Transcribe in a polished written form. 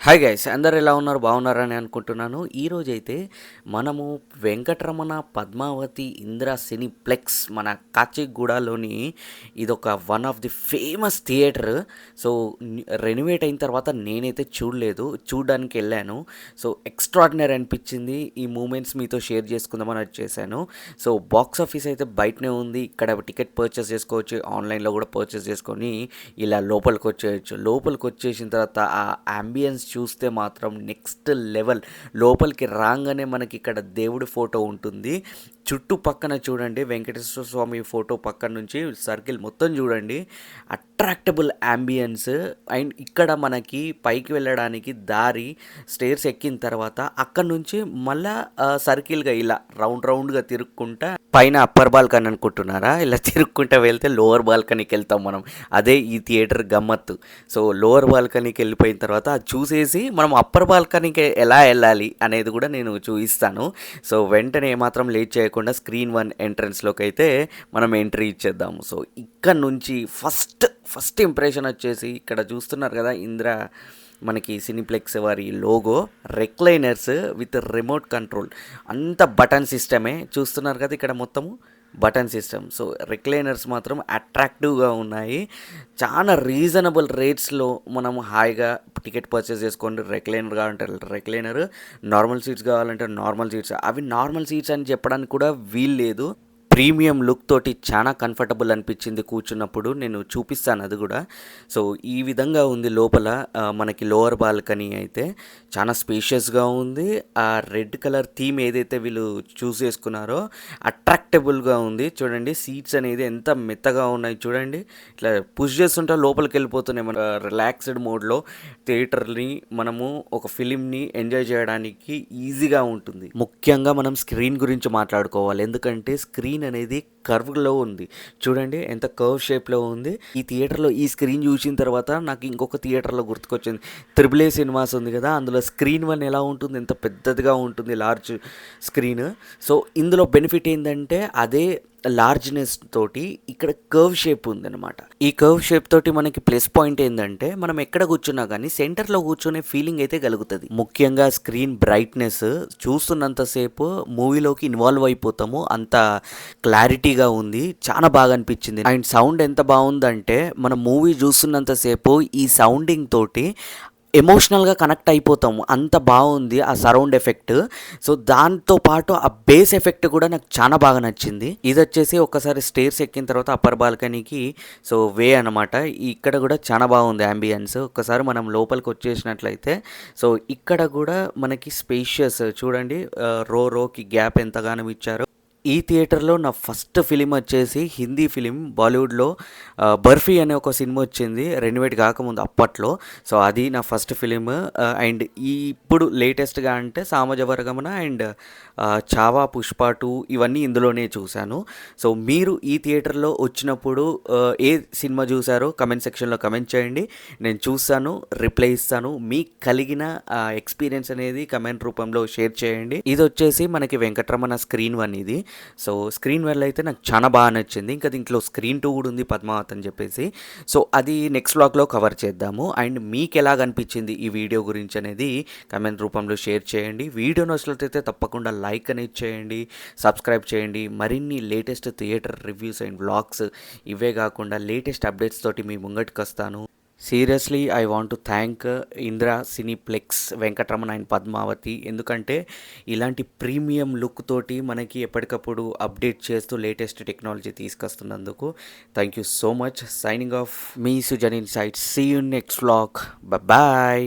Hi guys, అందరు ఎలా ఉన్నారు? బాగున్నారని అనుకుంటున్నాను. ఈరోజైతే మనము వెంకటరమణ పద్మావతి ఇందిరా సినీప్లెక్స్ మన కాచిగూడలోని ఇదొక one of the famous theatre. So renovate అయిన తర్వాత నేనైతే చూడలేదు, చూడడానికి వెళ్ళాను. సో ఎక్స్ట్రాడినరీ అనిపించింది. ఈ మూమెంట్స్ మీతో షేర్ చేసుకుందామని వచ్చేసాను. సో బాక్స్ ఆఫీస్ అయితే బయటనే ఉంది. ఇక్కడ టికెట్ పర్చేస్ చేసుకోవచ్చు, ఆన్లైన్లో కూడా పర్చేస్ చేసుకొని ఇలా లోపలికి వచ్చేయచ్చు. లోపలికి వచ్చేసిన తర్వాత ఆ అంబియన్స్ చూస్తే మాత్రం నెక్స్ట్ లెవెల్. లోపలికి రాగానే మనకి ఇక్కడ దేవుడి ఫోటో ఉంటుంది. చుట్టుపక్కన చూడండి, వెంకటేశ్వర స్వామి ఫోటో పక్కన నుంచి సర్కిల్ మొత్తం చూడండి, అట్రాక్టబుల్ అంబియన్స్. అండ్ ఇక్కడ మనకి పైకి వెళ్ళడానికి దారి, స్టేర్స్ ఎక్కిన తర్వాత అక్కడ నుంచి మళ్ళా సర్కిల్గా ఇలా రౌండ్గా తిరుక్కుంటా పైన అప్పర్ బాల్కనీ అనుకుంటున్నారా, ఇలా తిరుక్కుంటూ వెళ్తే లోవర్ బాల్కనీకి వెళ్తాం మనం. అదే ఈ థియేటర్ గమ్మత్తు. సో లోవర్ బాల్కనీకి వెళ్ళిపోయిన తర్వాత అది చూసేసి మనం అప్పర్ బాల్కనీకి ఎలా వెళ్ళాలి అనేది కూడా నేను చూపిస్తాను. సో వెంటనే ఏమాత్రం లేట్ చేయకుండా స్క్రీన్ 1 ఎంట్రన్స్లోకి అయితే మనం ఎంట్రీ ఇచ్చేద్దాము. సో ఇక్కడ నుంచి ఫస్ట్ ఇంప్రెషన్ వచ్చేసి ఇక్కడ చూస్తున్నారు కదా, ఇందిరా మనకి సినీప్లెక్స్ వారి logo, recliners with remote control, అంత బటన్ సిస్టమే చూస్తున్నారు కదా, ఇక్కడ మొత్తము బటన్ సిస్టమ్. సో రిక్లైనర్స్ మాత్రం అట్రాక్టివ్గా ఉన్నాయి. చాలా రీజనబుల్ రేట్స్లో మనం హాయిగా టికెట్ పర్చేస్ చేసుకోండి. రెక్లైనర్ కావాలంటే రెక్లైనర్, నార్మల్ సీట్స్ కావాలంటే నార్మల్ సీట్స్. అవి నార్మల్ సీట్స్ అని చెప్పడానికి కూడా వీలు లేదు. ప్రీమియం లుక్ తోటి చాలా కంఫర్టబుల్ అనిపించింది కూర్చున్నప్పుడు. నేను చూపిస్తాను అది కూడా. సో ఈ విధంగా ఉంది లోపల. మనకి లోవర్ బాల్కనీ అయితే చాలా స్పేషియస్గా ఉంది. ఆ రెడ్ కలర్ థీమ్ ఏదైతే వీళ్ళు చూస్ చేసుకున్నారో అట్రాక్టబుల్గా ఉంది. చూడండి సీట్స్ అనేది ఎంత మెత్తగా ఉన్నాయి చూడండి. ఇట్లా పుష్ చేస్తుంటే లోపలికి వెళ్ళిపోతున్నాయి. మన రిలాక్స్డ్ మోడ్లో థియేటర్ని మనము ఒక ఫిలింని ఎంజాయ్ చేయడానికి ఈజీగా ఉంటుంది. ముఖ్యంగా మనం స్క్రీన్ గురించి మాట్లాడుకోవాలి, ఎందుకంటే స్క్రీన్ అనేది కర్వ్లో ఉంది. చూడండి ఎంత కర్వ్ షేప్లో ఉంది. ఈ థియేటర్లో ఈ స్క్రీన్ చూసిన తర్వాత నాకు ఇంకొక థియేటర్లో గుర్తుకొచ్చింది, త్రిబుల్ ఏ సినిమాస్ ఉంది కదా, అందులో స్క్రీన్ 1 ఎలా ఉంటుంది, ఎంత పెద్దదిగా ఉంటుంది, లార్జ్ స్క్రీన్. సో ఇందులో బెనిఫిట్ ఏంటంటే అదే లార్జ్నెస్ తోటి ఇక్కడ కర్వ్ షేప్ ఉందన్నమాట. ఈ కర్వ్ షేప్ తోటి మనకి ప్లస్ పాయింట్ ఏంటంటే మనం ఎక్కడ కూర్చున్నా కానీ సెంటర్లో కూర్చునే ఫీలింగ్ అయితే కలుగుతుంది. ముఖ్యంగా స్క్రీన్ బ్రైట్నెస్ చూస్తున్నంతసేపు మూవీలోకి ఇన్వాల్వ్ అయిపోతాము, అంత క్లారిటీగా ఉంది, చాలా బాగా అనిపించింది. అండ్ సౌండ్ ఎంత బాగుందంటే మనం మూవీ చూస్తున్నంతసేపు ఈ సౌండింగ్ తోటి ఎమోషనల్గా కనెక్ట్ అయిపోతాము, అంత బాగుంది ఆ సరౌండ్ ఎఫెక్ట్. సో దాంతోపాటు ఆ బేస్ ఎఫెక్ట్ కూడా నాకు చాలా బాగా నచ్చింది. ఇది వచ్చేసి ఒకసారి స్టేర్స్ ఎక్కిన తర్వాత అప్పర్ బాల్కనీకి సో వే అనమాట. ఇక్కడ కూడా చాలా బాగుంది అంబియన్స్. ఒకసారి మనం లోపలికి వచ్చేసినట్లయితే సో ఇక్కడ కూడా మనకి స్పేషియస్ చూడండి, రోకి గ్యాప్ ఎంతగానో ఇచ్చారు. ఈ థియేటర్లో నా ఫస్ట్ ఫిలిం వచ్చేసి హిందీ ఫిలిం, బాలీవుడ్లో బర్ఫీ అనే ఒక సినిమా వచ్చింది రెనోవేట్ కాకముందు అప్పట్లో. సో అది నా ఫస్ట్ ఫిలిం. అండ్ ఇప్పుడు లేటెస్ట్గా అంటే సామజవరగమన అండ్ చావా, పుష్ప 2 ఇవన్నీ ఇందులోనే చూశాను. సో మీరు ఈ థియేటర్లో వచ్చినప్పుడు ఏ సినిమా చూసారో కమెంట్ సెక్షన్లో కమెంట్ చేయండి, నేను చూస్తాను, రిప్లై ఇస్తాను. మీకు కలిగిన ఎక్స్పీరియన్స్ అనేది కమెంట్ రూపంలో షేర్ చేయండి. ఇది వచ్చేసి మనకి వెంకటరమణ స్క్రీన్ 1 ఇది. సో స్క్రీన్ 1 అయితే నాకు చాలా బాగా నచ్చింది. ఇంకా దీంట్లో స్క్రీన్ 2 కూడా ఉంది, పద్మావత్ అని చెప్పేసి. సో అది నెక్స్ట్ వ్లాగ్లో కవర్ చేద్దాము. అండ్ మీకు ఎలా అనిపించింది ఈ వీడియో గురించి అనేది కమెంట్ రూపంలో షేర్ చేయండి. వీడియో నచ్చినట్లయితే తప్పకుండా లైక్ అనేది చేయండి, సబ్స్క్రైబ్ చేయండి. మరిన్ని latest theatre reviews and vlogs, ఇవే కాకుండా లేటెస్ట్ అప్డేట్స్ తోటి మీ ముంగటికి వస్తాను. Seriously I want to thank Indira Cineplex Venkataramana and Padmavathi, ఎందుకంటే ఇలాంటి ప్రీమియం లుక్ తోటి మనకి ఎప్పటికప్పుడు అప్డేట్ చేస్తూ లేటెస్ట్ టెక్నాలజీ తీసుకొస్తున్నందుకు thank you so much. Signing off మీ Sujan insights. See you next vlog. Bye.